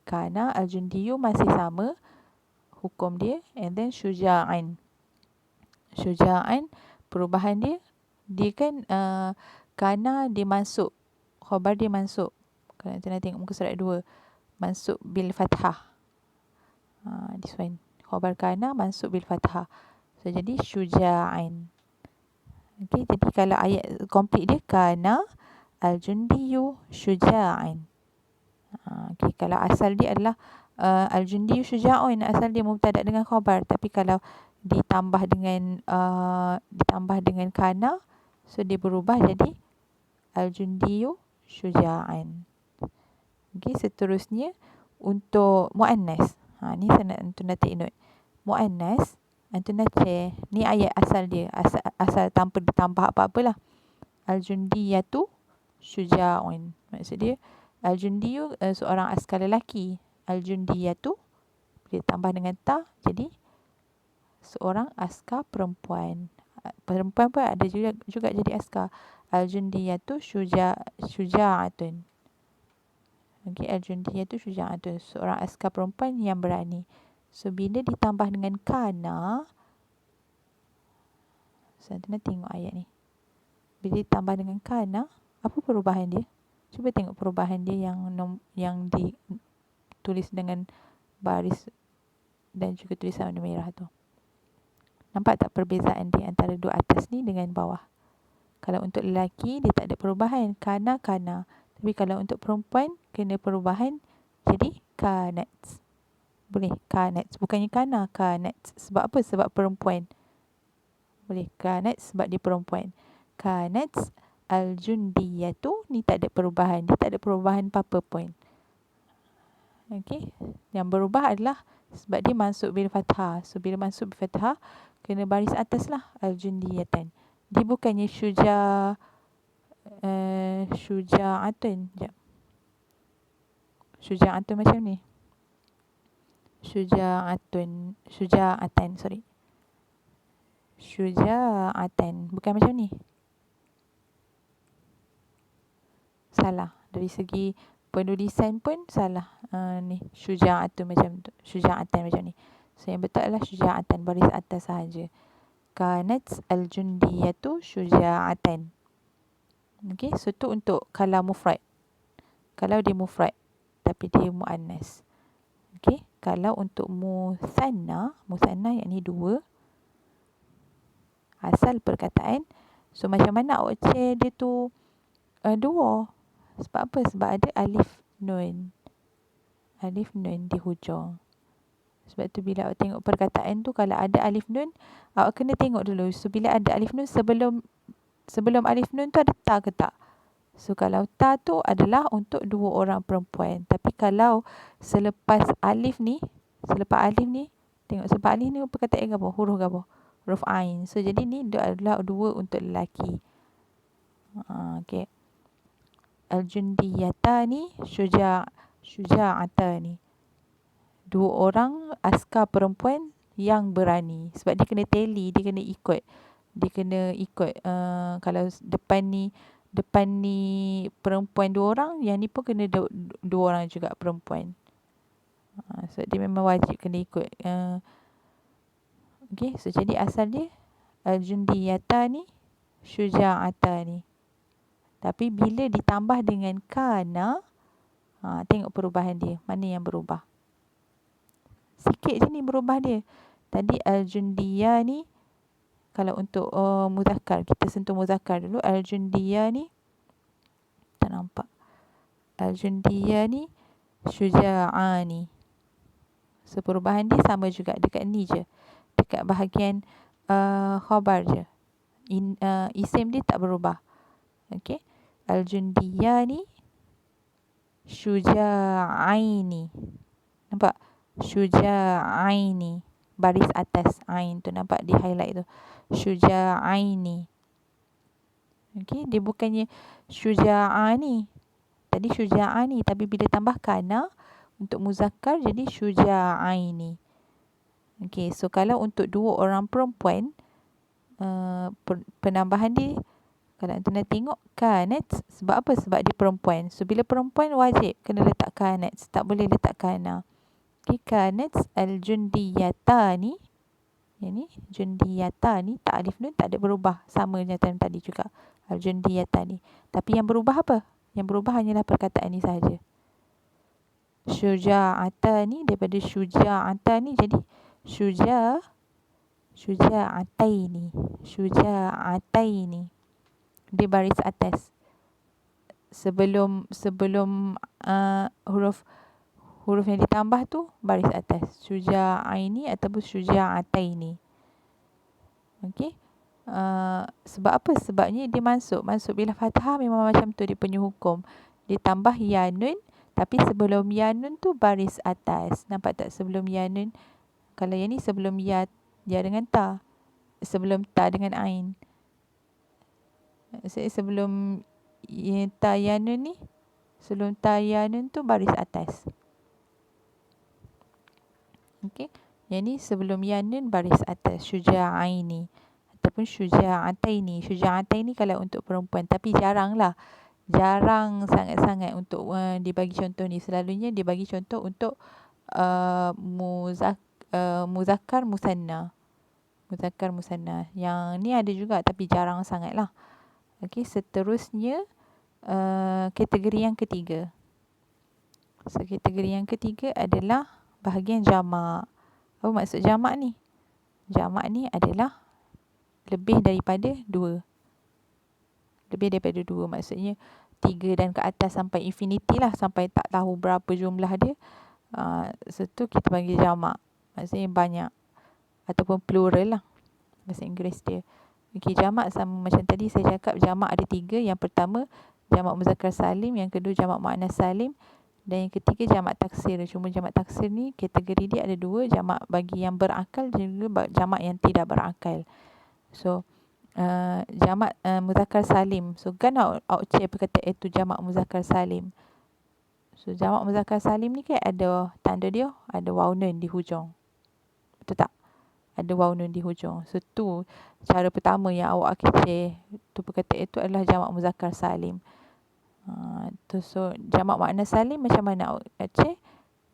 Kana al-jundiyu masih sama hukum dia. And then syuja'an. Syuja'an perubahan dia. Dia kan kana dia masuk. Khabar dia masuk. Kalau kita nak tengok muka surat 2. Masuk bil fathah. This one. Khabar kana masuk bil fathah. So jadi syuja'an. Okay, jadi kalau ayat complete dia kana al-jundiyu syuja'an. Okay, kalau asal dia adalah al-jundiyu syuja'un, asal dia mubtada dengan khabar. Tapi kalau ditambah dengan kana, so dia berubah jadi al-jundiyu syuja'an. Okay, seterusnya untuk muannas. Ni saya nak take note. Muannas, Antuna cek. Ni ayat asal dia. Asal tanpa ditambah apa-apalah. Al-jundiyatu syuja'un. Maksud dia, al-jundiyu seorang askar lelaki. Al-jundiyatu bila tambah dengan ta, jadi seorang askar perempuan. Perempuan pun ada juga jadi askar. Al-jundiyatu syuja'atun. Okay, al-jundiyatu syuja'atun. Seorang askar perempuan yang berani. So, bila ditambah dengan kana. Saya nak tengok ayat ni. Bila ditambah dengan kana, apa perubahan dia? Cuba tengok perubahan dia yang ditulis dengan baris dan juga tulisan warna merah tu. Nampak tak perbezaan dia antara dua atas ni dengan bawah? Kalau untuk lelaki, dia tak ada perubahan. Kana. Tapi kalau untuk perempuan, kena perubahan Jadi kanats. Boleh kanats. Bukannya kana, kanats. Sebab apa? Sebab perempuan. Boleh kanats sebab dia perempuan. Kanats al-jundiyatu. Ni tak ada perubahan. Dia tak ada perubahan apa-apa pun. Okey. Yang berubah adalah sebab dia masuk bil fathah. So bila masuk bil fathah, kena baris atas lah. Al-jundiyatan. Dia bukannya syuja'atun. Sekejap. Syuja'atun macam ni. Syuja'atan, sorry. Syuja'atan. Bukan macam ni. Salah. Dari segi penulisan pun salah. Ni. Syuja'atun macam tu. Syuja'atan macam ni. So yang betul adalah syuja'atan. Baris atas sahaja. Kanat al-jundiyatu syuja'atan. Okay. So tu untuk kalau mufrad. Kalau dia mufrad. Tapi dia mu'annas. Okay. Kalau untuk musanna yakni dua. Asal perkataan. So macam mana awak clear dia tu dua. Sebab apa? Sebab ada alif nun. Alif nun di hujung. Sebab tu bila awak tengok perkataan tu, kalau ada alif nun, awak kena tengok dulu. So bila ada alif nun, sebelum alif nun tu ada ta ke tak? So kalau ta tu adalah untuk dua orang perempuan. Tapi kalau selepas alif ni, tengok selepas alif ni perkataan apa? Huruf apa? Huruf ain. So jadi ni adalah dua untuk lelaki. Okay. Al-jundiyatani syuja'atani. Dua orang askar perempuan yang berani. Sebab dia kena tally, dia kena ikut. Kalau depan ni perempuan dua orang, yang ni pun kena dua orang juga perempuan. So dia memang wajib kena ikut. Okay, so jadi asal dia al-jundiyatani syuja'atani. Tapi bila ditambah dengan kana, tengok perubahan dia. Mana yang berubah? Sikit je ni berubah dia. Tadi al-jundiyani, kalau untuk muzakkar, kita sentuh muzakkar dulu. Al-jundiyani, tak nampak. Al-jundiyani syuja'ani. So perubahan dia sama juga dekat ni je. Dekat bahagian khabar je. Isim dia tak berubah. Okay. Al-jundiyani syuja'aini. Nampak? Syuja'aini. Baris atas ain tu nampak di highlight tu. Syuja'aini. Okay. Dia bukannya syuja'ani. Tadi syuja'ani. Tapi bila tambah kana untuk muzakkar jadi syuja'aini. Okay. So kalau untuk dua orang perempuan, penambahan dia, kalau anda nak tengok kanat, sebab apa? Sebab dia perempuan. So bila perempuan wajib kena letak kanat, tak boleh letak kana. Okay, kanat al-jundiyatani. Yang ni jundiyatani, tak alif nun tak ada berubah, sama macam tadi juga. Al-jundiyatani. Tapi yang berubah apa? Yang berubah hanyalah perkataan ni sahaja. Syuja'atani daripada syuja'atani jadi syuja'ataini. Syuja'ataini. Dia baris atas. Sebelum huruf yang ditambah tu baris atas. Syuja'aini ataupun syuja'ataini. Okey. Sebab apa? Sebabnya dia masuk bila fathah memang macam tu dia punya hukum. Dia tambah ya nun, tapi sebelum ya nun tu baris atas. Nampak tak sebelum ya nun? Kalau yang ni sebelum ya dengan ta. Sebelum ta dengan ain. Sebelum ta ya nun ni, sebelum ta ya nun tu baris atas. Okey. Yang ni sebelum ya nun baris atas. Syuja'aini ataupun syuja'ataini. Syuja'ataini kalau untuk perempuan, tapi jarang sangat-sangat untuk dibagi contoh ni. Selalunya dibagi contoh untuk muzakkar musanna. Muzakkar musanna. Yang ni ada juga tapi jarang sangat lah. Okey, seterusnya kategori yang ketiga. So kategori yang ketiga adalah bahagian jamak. Apa maksud jamak ni? Jamak ni adalah lebih daripada dua. Lebih daripada dua maksudnya 3 dan ke atas sampai infinity lah, sampai tak tahu berapa jumlah dia. So tu kita panggil jamak. Maksudnya banyak. Ataupun plural lah bahasa Inggeris dia. Okey, jamak sama macam tadi saya cakap, jamak ada 3. Yang pertama jamak muzakkar salim, yang kedua jamak muannas salim, dan yang ketiga jamak taksir. Cuma jamak taksir ni kategori dia ada 2, jamak bagi yang berakal dan juga jamak yang tidak berakal. So jamak muzakkar salim. So kan awak cek perkataan itu jamak muzakkar salim. So jamak muzakkar salim ni kan ada tanda dia, ada waw nun di hujung. Betul tak? Ada waw nun di hujung. So tu cara pertama yang awak kecil tu perkataan itu adalah jamak muzakkar salim. So jamak muannas salim macam mana awak cek?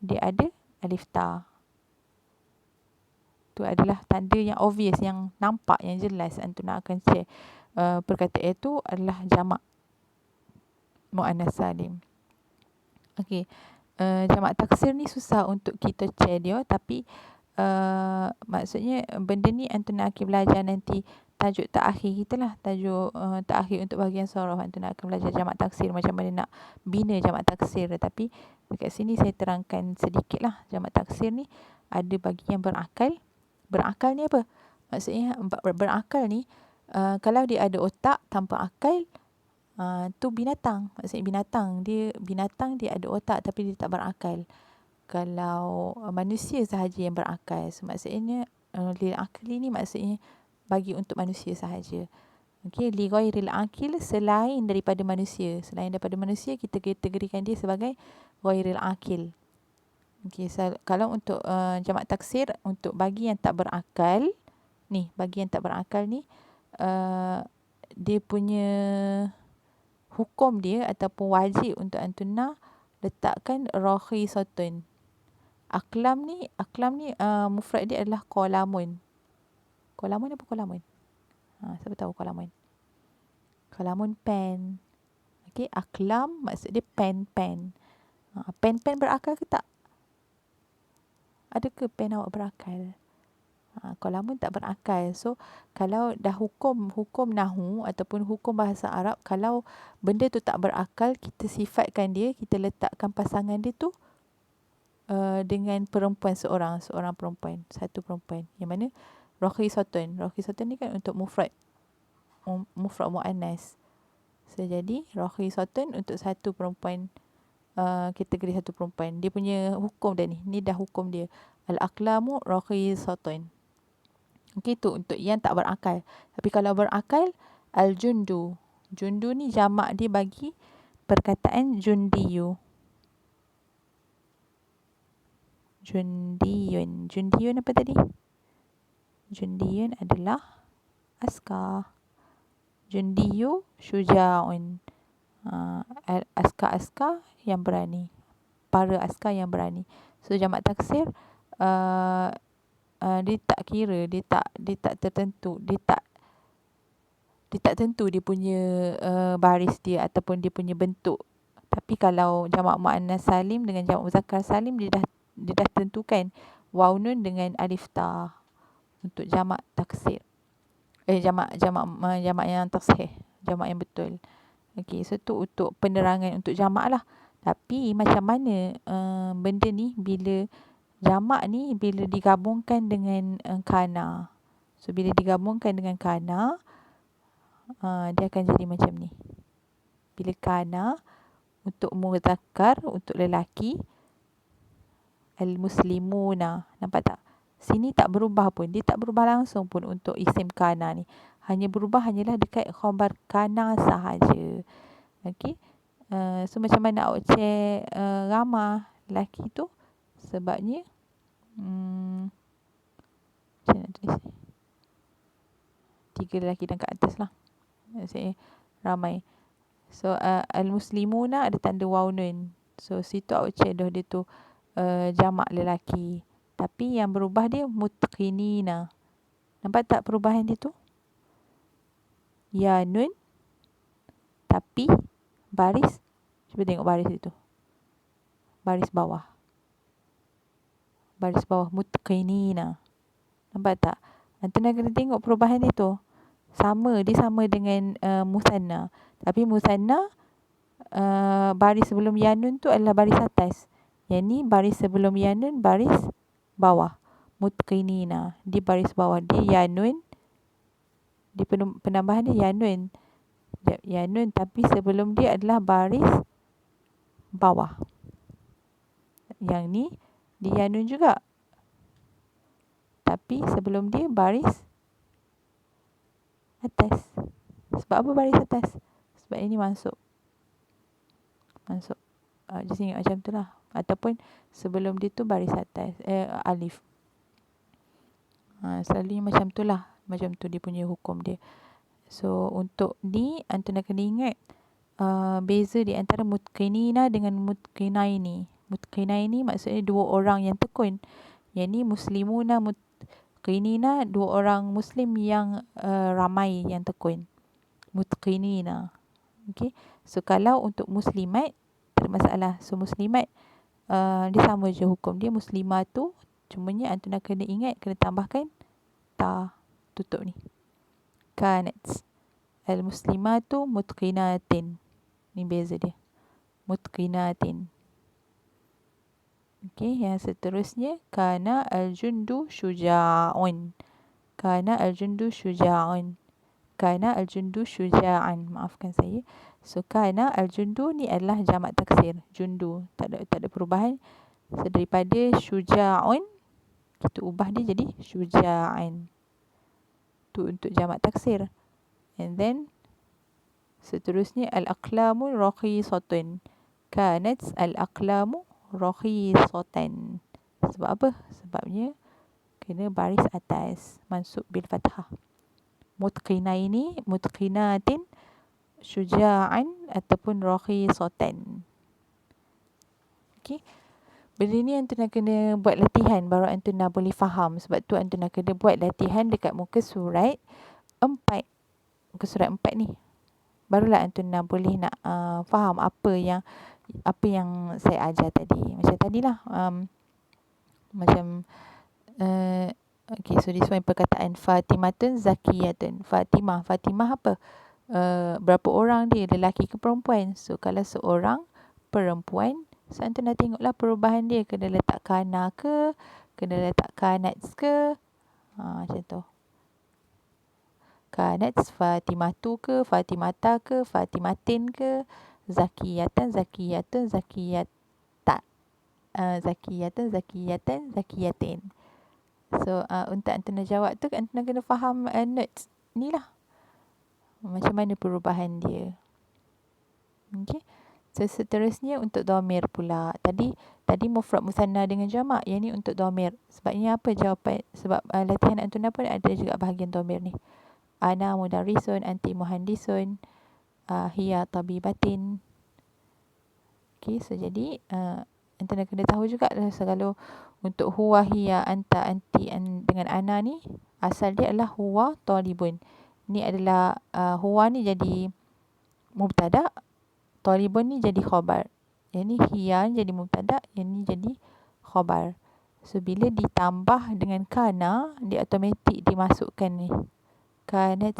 Dia ada alif ta. Tu adalah tanda yang obvious, yang nampak, yang jelas. Antum nak akan cek perkataan itu adalah jamak muannas salim. Okey. Jamak taksir ni susah untuk kita cek dia, tapi maksudnya benda ni antum nak akan belajar nanti tajuk taakhir kita lah, tajuk taakhir untuk bahagian sorof. Antum nak akan belajar jamak taksir, macam mana nak bina jamak taksir. Tapi dekat sini saya terangkan sedikit lah. Jamak taksir ni ada bagi yang berakal. Berakal ni apa? Maksudnya berakal ni kalau dia ada otak tanpa akal, tu binatang. Maksudnya binatang dia ada otak tapi dia tak berakal. Kalau manusia sahaja yang berakal. So maksudnya lil akli ni maksudnya bagi untuk manusia sahaja. Okey, li ghairil akil, selain daripada manusia. Selain daripada manusia kita kategorikan dia sebagai ghairil akil. Okey, so, kalau untuk jamak taksir untuk bagi yang tak berakal ni, bagi yang tak berakal ni dia punya hukum dia ataupun wajib untuk antuna letakkan rakhisatun. Aklam ni mufrad dia adalah qalamun. Qalamun apa qalamun? Siapa tahu qalamun? Qalamun pen. Okey, aklam maksud dia pen. Pen berakal ke tak? Adakah pen awak berakal? Qalamun tak berakal. So kalau dah hukum nahwu ataupun hukum bahasa Arab, kalau benda tu tak berakal, kita sifatkan dia, kita letakkan pasangan dia tu dengan perempuan seorang perempuan, satu perempuan. Yang mana rakhisatun ni kan untuk mufrad muannas. So jadi rakhisatun untuk satu perempuan, kategori satu perempuan. Dia punya hukum dah ni dah hukum dia. Al-aqlamu rakhisatun. Okey, tu untuk yang tak berakal. Tapi kalau berakal, al-jundu ni jamak dia bagi perkataan jundiyu. Jundiyun apa tadi? Jundiyun adalah askar. Jundiyu syuja'un. Askar yang berani. Para askar yang berani. So jamak taksir dia tak kira, dia tak tertentu, dia tak tentu dia punya baris dia ataupun dia punya bentuk. Tapi kalau jamak muannas salim dengan jamak muzakkar salim, dia dah tentukan waw nun dengan alif ta untuk jamak taksir. Jamak yang tashih, jamak yang betul. Okey, so tu untuk penerangan untuk jamak lah. Tapi macam mana benda ni bila jamak ni bila digabungkan dengan kana. So bila digabungkan dengan kana, dia akan jadi macam ni. Bila kana untuk muzakkar, untuk lelaki, al-muslimuna. Nampak tak? Sini tak berubah pun. Dia tak berubah langsung pun untuk isim kana ni. Hanyalah berubah dekat khabar kana sahaja. Okey. So macam mana awak cek ramah lelaki tu? Sebabnya macam nak tulis ni? 3 lelaki dan ke atas lah. Maksudnya ramai. So al-muslimuna ada tanda waw nun. So situ awak cek dah dia tu jamak lelaki. Tapi yang berubah dia mutqinina. Nampak tak perubahan dia tu? Ya nun. Tapi baris. Cuba tengok baris itu. Baris bawah. Mutqinina. Nampak tak? Nanti nak kena tengok perubahan dia tu. Dia sama dengan musanna. Tapi musanna baris sebelum ya nun tu adalah baris atas. Yang ni baris sebelum ya nun baris bawah. Mutqinina, di baris bawah. Dia ya nun, di penambahan dia ya nun. Ya nun, tapi sebelum dia adalah baris bawah. Yang ni di ya nun juga, tapi sebelum dia baris atas. Sebab apa baris atas? Sebab ini masuk. Just ingat macam tu lah. Ataupun sebelum dia tu baris atas, alif. Selalunya macam tu lah. Macam tu dia punya hukum dia. So untuk ni antum nak kena ingat beza di antara mutqinina dengan mutqinaini. Mutqinaini maksudnya dua orang yang tekun. Yang ni muslimuna mutqinina, dua orang muslim yang ramai yang tekun. Mutqinina. Okay. So kalau untuk muslimat tak ada masalah. So muslimat dia sama je hukum dia. Muslimah tu cumanya antum nak kena ingat, kena tambahkan ta tutup ni. Kanat. Al-muslimatu mutqinatin. Ni beza dia. Mutqinatin. Okey, yang seterusnya kana al-jundu syuja'un. Kana al-jundu syuja'un. Kana al-jundu syuja'an. Maafkan saya. So kana al-jundu ni adalah jamak taksir. Jundu. Tak ada perubahan. So daripada syuja'un kita ubah dia jadi syuja'an. Tu untuk jamak taksir. And then seterusnya al-aqlamu rakhisatun. Kanat al-aqlamu rakhisatan. Sebab apa? Sebabnya kena baris atas, mansub bil fathah. Mutqinaini, mutqinatin, syuja'an ataupun rakhisatan. Okey. Benda ni antum nak kena buat latihan baru antum nak boleh faham. Sebab tu antum nak kena buat latihan dekat muka surat 4. Muka surat 4 ni. Barulah antum nak boleh nak faham apa yang saya ajar tadi. Macam tadilah. Macam okay, so this one perkataan Fatimatun Zakiyatun. Fatimah apa? Berapa orang dia, lelaki ke perempuan? So kalau seorang perempuan, so antum nak tengoklah perubahan dia. Kena letak kana ke, kena letak kanats ke, macam tu. Kanats Fatimatu ke, Fatimata ke, Fatimatin ke, Zakiyatan, Zakiyatun, Zakiyata, Zakiyatan, Zakiyatan, Zakiyatin. So untuk antum nak jawab tu, antum nak kena faham notes ni lah. Macam mana perubahan dia. Okay. So seterusnya untuk dhamir pula. Tadi mufrad musanna dengan jamak. Yang ni untuk dhamir. Sebabnya apa jawapan? Sebab latihan antum pun ada juga bahagian dhamir ni. Ana mudarrisun, anti muhandisun, hiya tabibatin. Okay, so jadi antum nak kena tahu juga lah. So kalau untuk huwa, hiya, anta, anti dengan ana ni, asal dia adalah huwa talibun. Ni adalah huwa ni jadi mubtada', talibun ni jadi khabar. Yang ni hiya jadi mubtada', yang ni jadi khabar. So bila ditambah dengan kana, dia automatik dimasukkan ni. Kanat,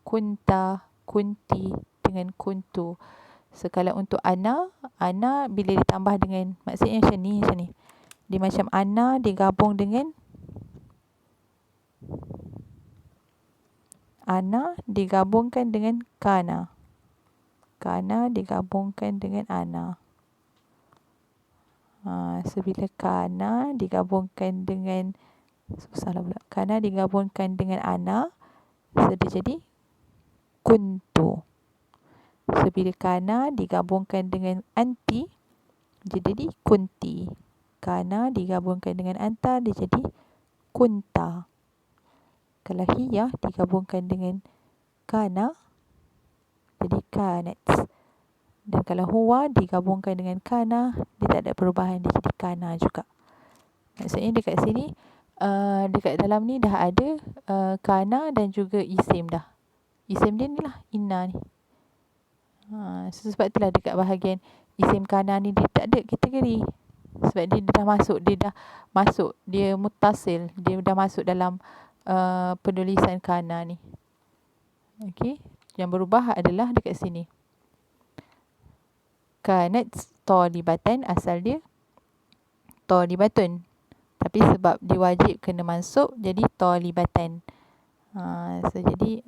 kunta, kunti dengan kuntu. So kalau untuk ana bila ditambah dengan, maksudnya macam ni. Dia macam ana digabung dengan ana digabungkan dengan kana. Kana digabungkan dengan ana. So bila kana digabungkan dengan, susahlah pula. Kana digabungkan dengan ana, so dia jadi kuntu. So bila kana digabungkan dengan anti, dia jadi kunti. Kana digabungkan dengan anta, dia jadi kunta. Kalau hiya digabungkan dengan kana, jadi kanat. Dan kalau huwa digabungkan dengan kana, dia tak ada perubahan, dia jadi kana juga. Maksudnya dekat sini, dekat dalam ni dah ada kana dan juga isim dah. Isim dia ni lah, inna ni. Sebab itulah dekat bahagian isim kana ni dia tak ada kategori. Sebab dia dah masuk, dia muttasil, dia dah masuk dalam penulisan kana ni. Okey, yang berubah adalah dekat sini. Kanat talibatan, asal dia talibatun. Tapi sebab dia wajib kena mansub, jadi talibatan. So jadi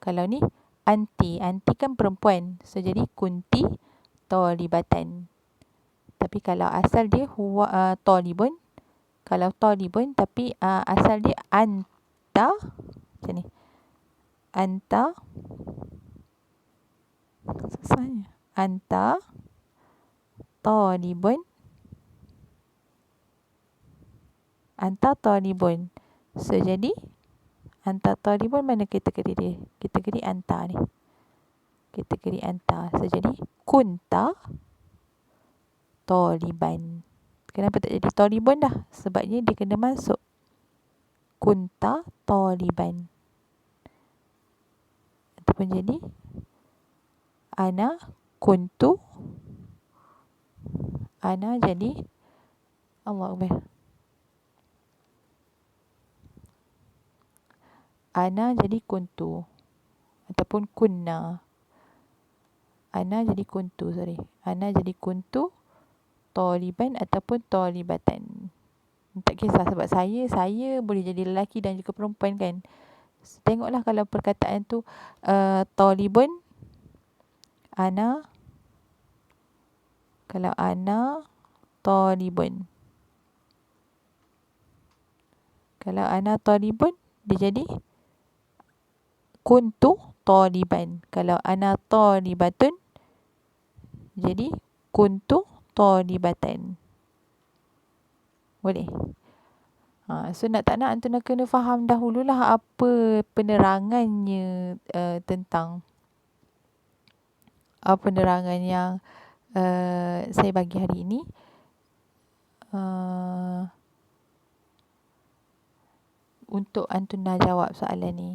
kalau ni anti kan perempuan. So jadi kunti talibatan. Tapi kalau asal dia huwa talibun, kalau talibun tapi asal dia anta, macam ni. Anta, susahnya. Anta talibun, anta talibun. So jadi anta talibun, mana kategori dia? Kategori anta ni. Kategori anta. So jadi kunta taliban. Kenapa tak jadi talibun dah? Sebabnya dia kena masuk. Kunta taliban. Ataupun jadi ana kuntu, ana jadi Allah Akbar. Ana jadi kuntu. Ataupun kunna. Ana jadi kuntu, sorry. Ana jadi kuntu taliban ataupun talibatan. Tak kisah sebab saya boleh jadi lelaki dan juga perempuan kan. Tengoklah kalau perkataan tu talibun, ana, kalau ana talibun. Kalau ana talibun, dia jadi kuntu taliban. Kalau ana talibatun, jadi kuntu talibatan. Boleh? So nak tak nak antum nak kena faham dahululah apa penerangannya tentang penerangan yang saya bagi hari ini. Untuk antum dah jawab soalan ni.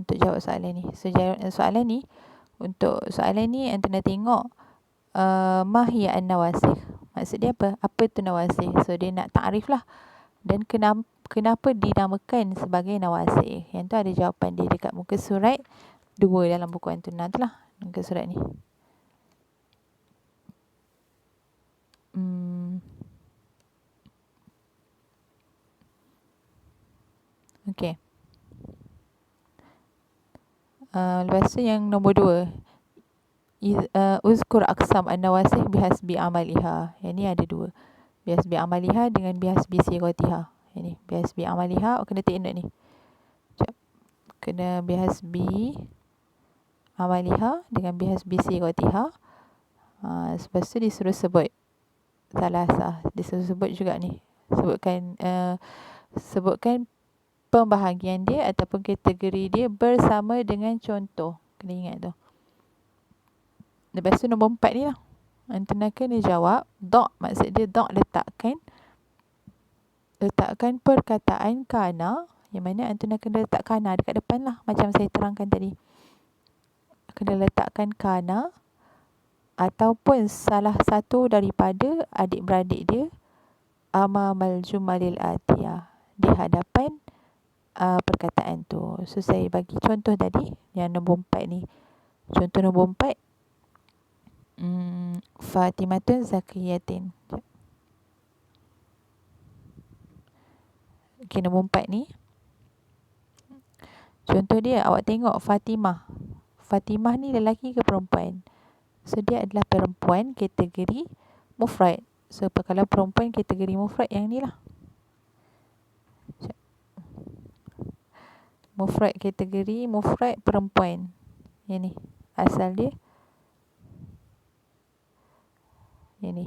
Untuk jawab soalan ni. So soalan ni, untuk soalan ni antum dah tengok mahya an-nawasih. Maksud dia apa? Apa tu nawasih? So dia nak takrif lah. Dan kenapa dinamakan sebagai nawasih? Yang tu ada jawapan dia dekat muka surat 2 dalam buku antum tu lah. Muka surat ni. Okay. Lepas tu yang nombor 2. Uzkur aqsam an-nawasih bihasbi amaliha. Yang ni ada 2. Bihasbi amaliha dengan bihasbi sighatiha. Yang ni bihasbi amaliha. Kena take note ni. Sekejap. Kena bihasbi amaliha dengan bihasbi sighatiha. Lepas tu disuruh sebut salasah. Disuruh sebut juga ni. Sebutkan pembahagian dia ataupun kategori dia bersama dengan contoh. Kena ingat tu. Lepas tu nombor 4 ni lah. Antum nak kena jawab. Maksud dia letakkan perkataan kana. Yang mana antum nak kena letak kana dekat depan lah. Macam saya terangkan tadi. Kena letakkan kana. Ataupun salah satu daripada adik-beradik dia. Amamal jumalil atiyah. Di hadapan perkataan tu. So saya bagi contoh tadi. Yang nombor 4 ni. Contoh nombor 4. Fatimatun zakiyatin. Okay, nombor 4 ni. Contoh dia, awak tengok Fatimah. Fatimah ni lelaki ke perempuan? So dia adalah perempuan kategori mufrad. So kalau perempuan kategori mufrad yang ni lah. Mufrad kategori mufrad perempuan. Yang ni. Asal dia. Yang ni.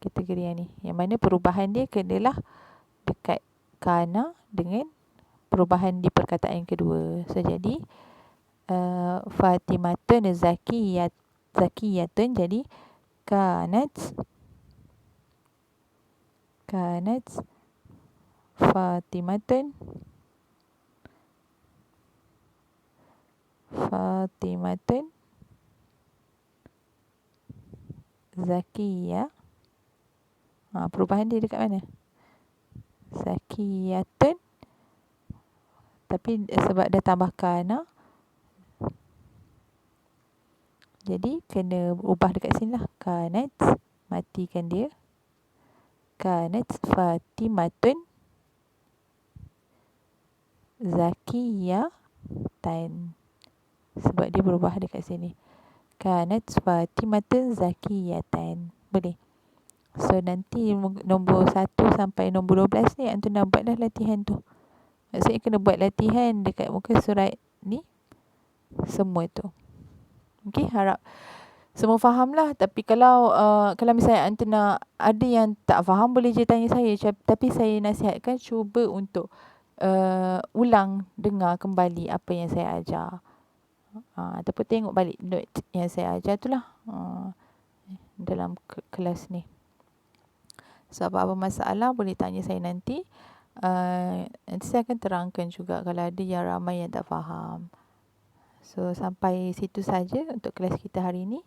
Kategori yang ni. Yang mana perubahan dia kenalah dekat kana dengan perubahan di perkataan yang kedua. So jadi Fatimatun zakiyatun jadi kanat Fatimatun zakiyah. Perubahan dia dekat mana? Zakiyatun. Tapi sebab dah tambah kana, Jadi kena ubah dekat sini lah. Kanat, matikan dia. Kanat Fatimatun zakiyatan. Sebab dia berubah dekat sini. Kanat Fatimatun zakiyatan. Boleh. So nanti nombor 1 sampai nombor 12 ni antum nak buat dah latihan tu. Maksudnya kena buat latihan dekat muka surat ni semua tu. Okey, harap semua faham lah. Tapi kalau misalnya antum nak, ada yang tak faham boleh je tanya saya. Tapi saya nasihatkan cuba untuk ulang dengar kembali apa yang saya ajar. Ataupun tengok balik note yang saya ajar tu lah dalam kelas ni. So apa-apa masalah boleh tanya saya nanti. Nanti saya akan terangkan juga kalau ada yang ramai yang tak faham. So sampai situ saja untuk kelas kita hari ni.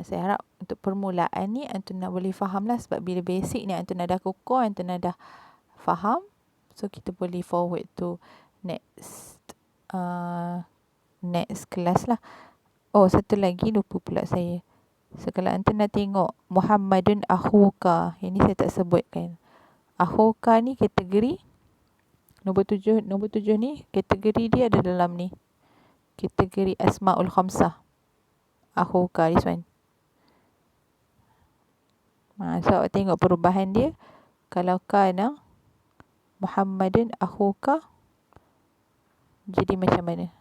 Saya harap untuk permulaan ni antum nak boleh faham lah. Sebab bila basic ni antum dah kukuh, antum dah faham. So kita boleh forward to next kelas lah. Oh, satu lagi lupa pula saya. So kalau antum nak tengok Muhammadun akhuka, yang ni saya tak sebutkan. Akhuka ni kategori nombor 7 ni kategori dia ada dalam ni. Kategori Asmaul Khamsah. Akhuka, this one. So awak tengok perubahan dia. Kalau kana Muhammadun akhuka, jadi macam mana?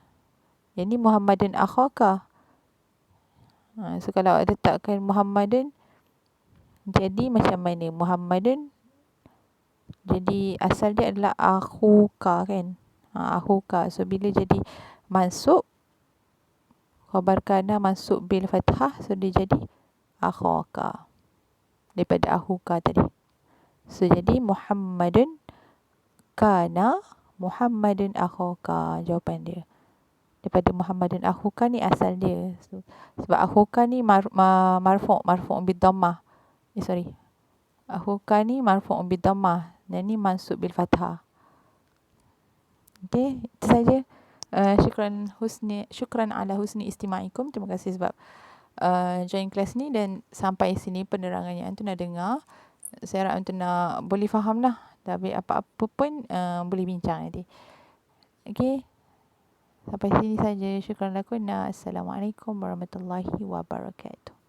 Yang ni Muhammadun akhaka. So kalau awak letakkan Muhammadun, jadi macam mana? Muhammadun, jadi asal dia adalah akhuka kan? Akhuka. So bila jadi mansub, khabar kana mansub bil fathah, so dia jadi akhaka. Daripada akhuka tadi. So jadi Muhammadun kana Muhammadun akhaka, jawapan dia. Daripada Muhammadun akhuka ni asal dia. So, sebab akhuka ni marfu' bil dhammah. Akhuka ni marfu' bil dhammah dan ni mansub bil fathah. Okey, itu saja. Syukran ala husni istima'ikum. Terima kasih sebab join kelas ni dan sampai sini penerangan yang antum nak dengar. Saya harap antum nak boleh faham lah. Tapi apa-apa pun boleh bincang nanti. Okey. Sampai sini saja. Syukran lakum. Assalamualaikum warahmatullahi wabarakatuh.